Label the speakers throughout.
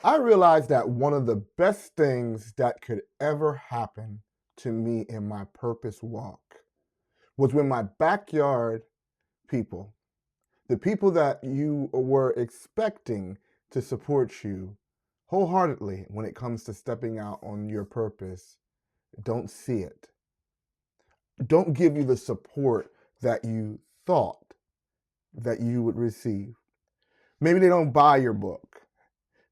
Speaker 1: I realized that one of the best things that could ever happen to me in my purpose walk was when my backyard people, the people that you were expecting to support you wholeheartedly when it comes to stepping out on your purpose, don't see it. Don't give you the support that you thought that you would receive. Maybe they don't buy your book.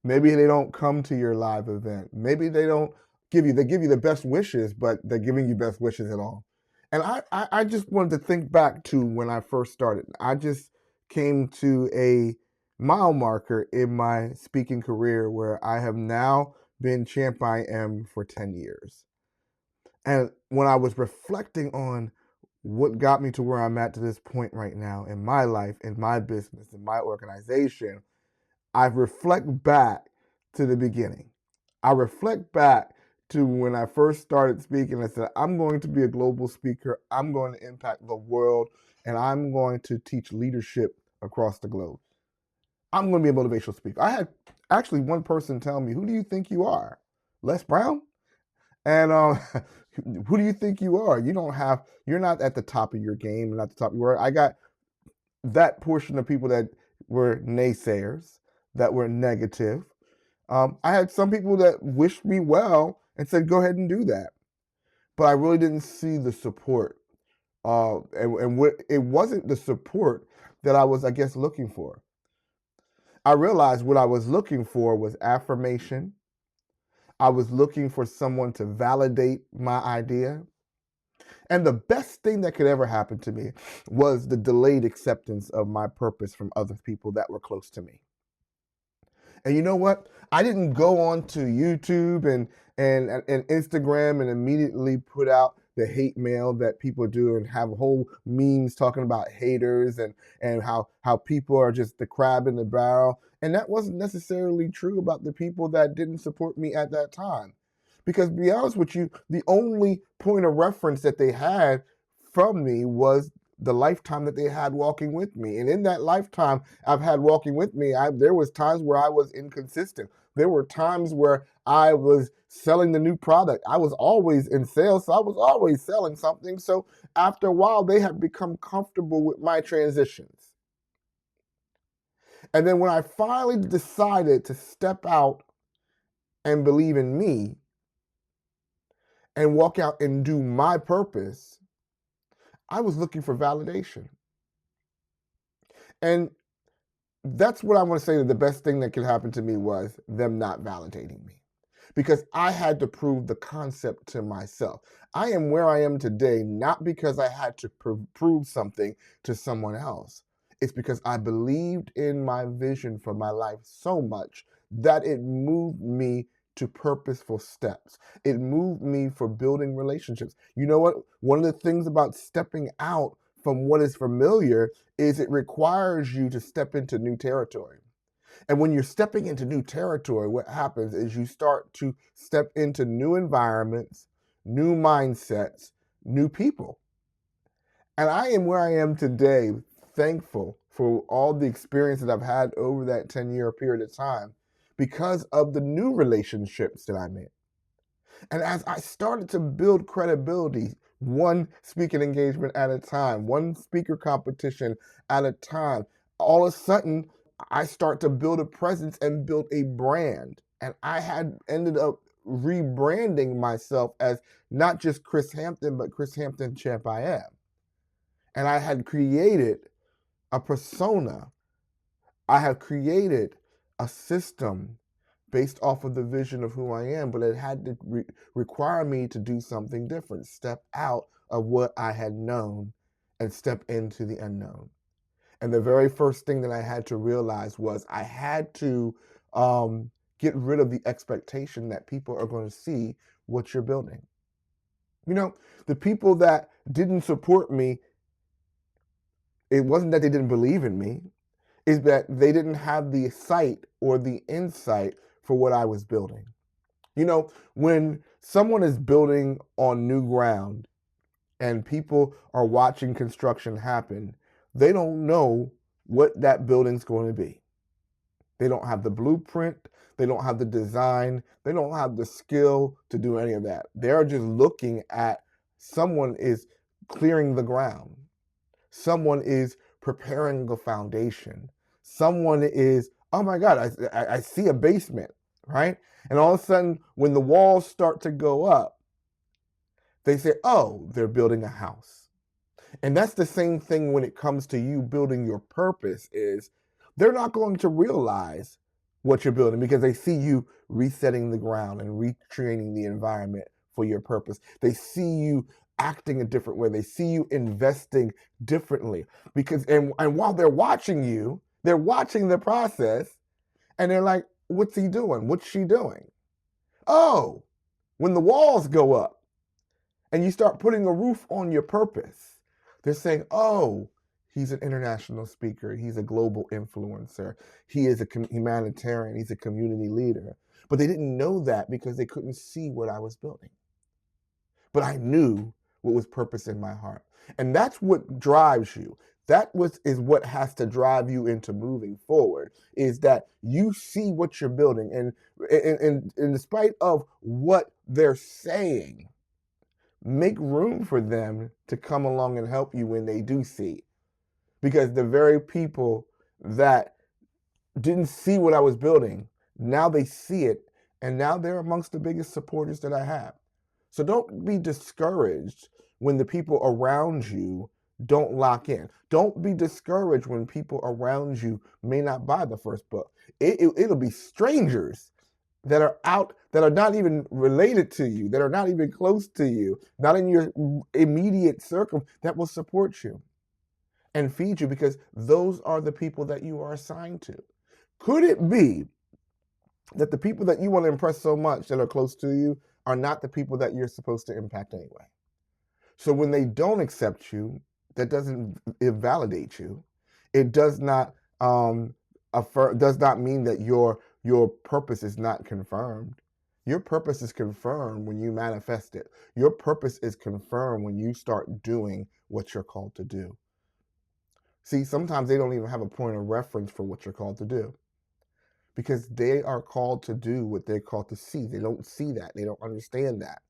Speaker 1: Maybe they don't come to your live event. Maybe they don't they give you the best wishes, but they're giving you best wishes at all. And I just wanted to think back to when I first started. I just came to a mile marker in my speaking career where I have now been CHAMPIAM for 10 years. And when I was reflecting on what got me to where I'm at to this point right now in my life, in my business, in my organization, I reflect back to the beginning. I reflect back to when I first started speaking. I said, I'm going to be a global speaker. I'm going to impact the world, and I'm going to teach leadership across the globe. I'm going to be a motivational speaker. I had actually one person tell me, who do you think you are? Les Brown? And who do you think you are? You're not at the top of your game, not the top of your world. I got that portion of people that were naysayers, that were negative. I had some people that wished me well and said, go ahead and do that. But I really didn't see the support. It wasn't the support that I was, I guess, looking for. I realized what I was looking for was affirmation. I was looking for someone to validate my idea. And the best thing that could ever happen to me was the delayed acceptance of my purpose from other people that were close to me. And you know what? I didn't go on to YouTube and Instagram and immediately put out the hate mail that people do and have whole memes talking about haters and how people are just the crab in the barrel. And that wasn't necessarily true about the people that didn't support me at that time. Because to be honest with you, the only point of reference that they had from me was the lifetime that they had walking with me. And in that lifetime I've had walking with me, there was times where I was inconsistent. There were times where I was selling the new product. I was always in sales, so I was always selling something. So after a while, they had become comfortable with my transitions. And then when I finally decided to step out and believe in me and walk out and do my purpose, I was looking for validation. And that's what I want to say, that the best thing that could happen to me was them not validating me, because I had to prove the concept to myself. I am where I am today, not because I had to prove something to someone else. It's because I believed in my vision for my life so much that it moved me to purposeful steps. It moved me for building relationships. You know what? One of the things about stepping out from what is familiar is it requires you to step into new territory. And when you're stepping into new territory, what happens is you start to step into new environments, new mindsets, new people. And I am where I am today, thankful for all the experiences I've had over that 10-year period of time because of the new relationships that I made. And as I started to build credibility, one speaking engagement at a time, one speaker competition at a time, all of a sudden, I start to build a presence and build a brand. And I had ended up rebranding myself as not just Chris Hampton, but Chris Hampton CHAMPIAM. And I had created a persona. I have created a system based off of the vision of who I am, but it had to require me to do something different, step out of what I had known and step into the unknown. And the very first thing that I had to realize was I had to get rid of the expectation that people are going to see what you're building. You know, the people that didn't support me, it wasn't that they didn't believe in me, is that they didn't have the sight or the insight for what I was building. You know, when someone is building on new ground and people are watching construction happen, they don't know what that building's going to be. They don't have the blueprint. They don't have the design. They don't have the skill to do any of that. They're just looking at someone is clearing the ground. Someone is preparing the foundation. Someone is, oh my God, I see a basement, right? And all of a sudden, when the walls start to go up, they say, oh, they're building a house. And that's the same thing when it comes to you building your purpose is they're not going to realize what you're building because they see you resetting the ground and retraining the environment for your purpose. They see you acting a different way. They see you investing differently because and while they're watching you, they're watching the process and they're like, what's he doing? What's she doing? Oh, when the walls go up and you start putting a roof on your purpose, they're saying, oh, he's an international speaker. He's a global influencer. He is a humanitarian. He's a community leader. But they didn't know that because they couldn't see what I was building. But I knew what was purpose in my heart. And that's what drives you. Is what has to drive you into moving forward, is that you see what you're building. And in spite of what they're saying, make room for them to come along and help you when they do see. Because the very people that didn't see what I was building, now they see it, and now they're amongst the biggest supporters that I have. So don't be discouraged when the people around you don't lock in. Don't be discouraged when people around you may not buy the first book. It'll be strangers that are out, that are not even related to you, that are not even close to you, not in your immediate circle, that will support you and feed you because those are the people that you are assigned to. Could it be that the people that you want to impress so much that are close to you are not the people that you're supposed to impact anyway? So when they don't accept you, that doesn't invalidate you. It does not does not mean that your purpose is not confirmed. Your purpose is confirmed when you manifest it. Your purpose is confirmed when you start doing what you're called to do. See, sometimes they don't even have a point of reference for what you're called to do because they are called to do what they're called to see. They don't see that. They don't understand that.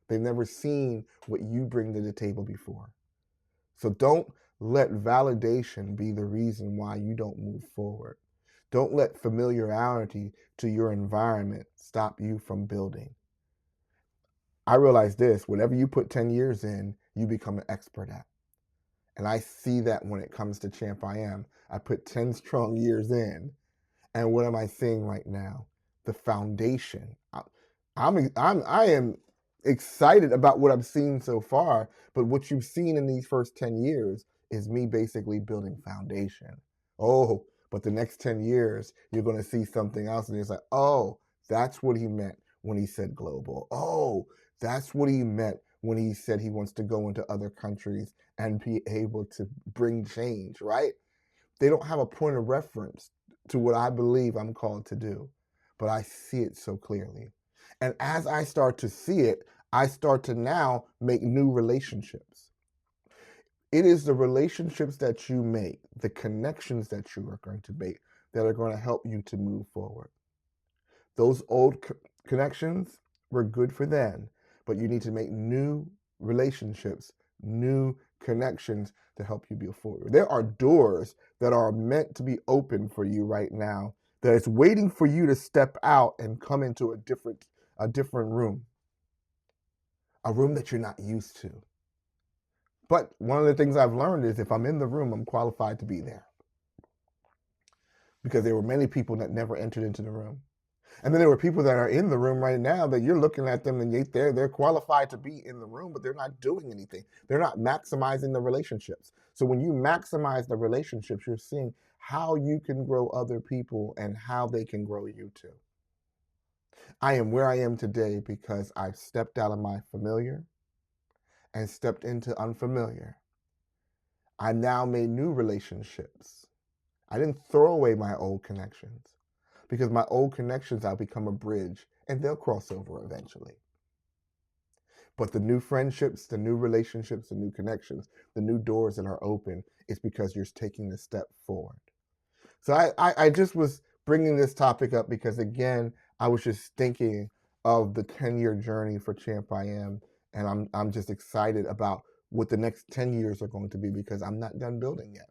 Speaker 1: They've never seen what you bring to the table before. So don't let validation be the reason why you don't move forward. Don't let familiarity to your environment stop you from building. I realize this, whatever you put 10 years in, you become an expert at. And I see that when it comes to CHAMPIAM. I put 10 strong years in. And what am I seeing right now? The foundation. I am excited about what I've seen so far, but what you've seen in these first 10 years is me basically building foundation. Oh, but the next 10 years, you're going to see something else. And it's like, oh, that's what he meant when he said global. Oh, that's what he meant when he said he wants to go into other countries and be able to bring change, right? They don't have a point of reference to what I believe I'm called to do, but I see it so clearly. And as I start to see it, I start to now make new relationships. It is the relationships that you make, the connections that you are going to make that are going to help you to move forward. Those old connections were good for then, but you need to make new relationships, new connections to help you move forward. There are doors that are meant to be open for you right now that is waiting for you to step out and come into a different room, a room that you're not used to. But one of the things I've learned is if I'm in the room, I'm qualified to be there. Because there were many people that never entered into the room. And then there were people that are in the room right now that you're looking at them and they're qualified to be in the room, but they're not doing anything. They're not maximizing the relationships. So when you maximize the relationships, you're seeing how you can grow other people and how they can grow you too. I am where I am today because I've stepped out of my familiar and stepped into unfamiliar. I now made new relationships. I didn't throw away my old connections because my old connections, I'll become a bridge and they'll cross over eventually. But the new friendships, the new relationships, the new connections, the new doors that are open, it's because you're taking the step forward. So I just was bringing this topic up because, again, I was just thinking of the 10-year journey for CHAMPIAM, and I'm just excited about what the next 10 years are going to be because I'm not done building yet.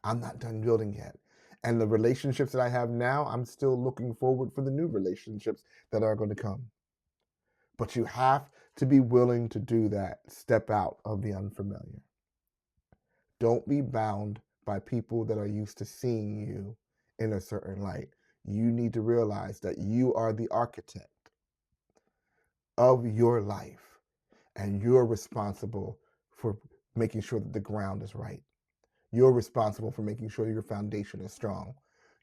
Speaker 1: I'm not done building yet. And the relationships that I have now, I'm still looking forward for the new relationships that are going to come. But you have to be willing to do that, step out of the unfamiliar. Don't be bound by people that are used to seeing you in a certain light. You need to realize that you are the architect of your life, and you're responsible for making sure that the ground is right. You're responsible for making sure your foundation is strong.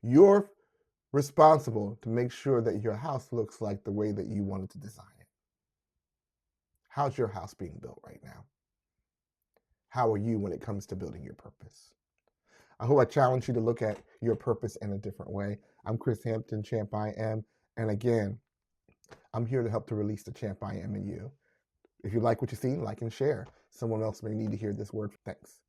Speaker 1: You're responsible to make sure that your house looks like the way that you wanted to design it. How's your house being built right now? How are you when it comes to building your purpose? I hope I challenge you to look at your purpose in a different way. I'm Chris Hampton, Champ I Am. And again, I'm here to help to release the Champ I Am in you. If you like what you see, like and share. Someone else may need to hear this word. Thanks.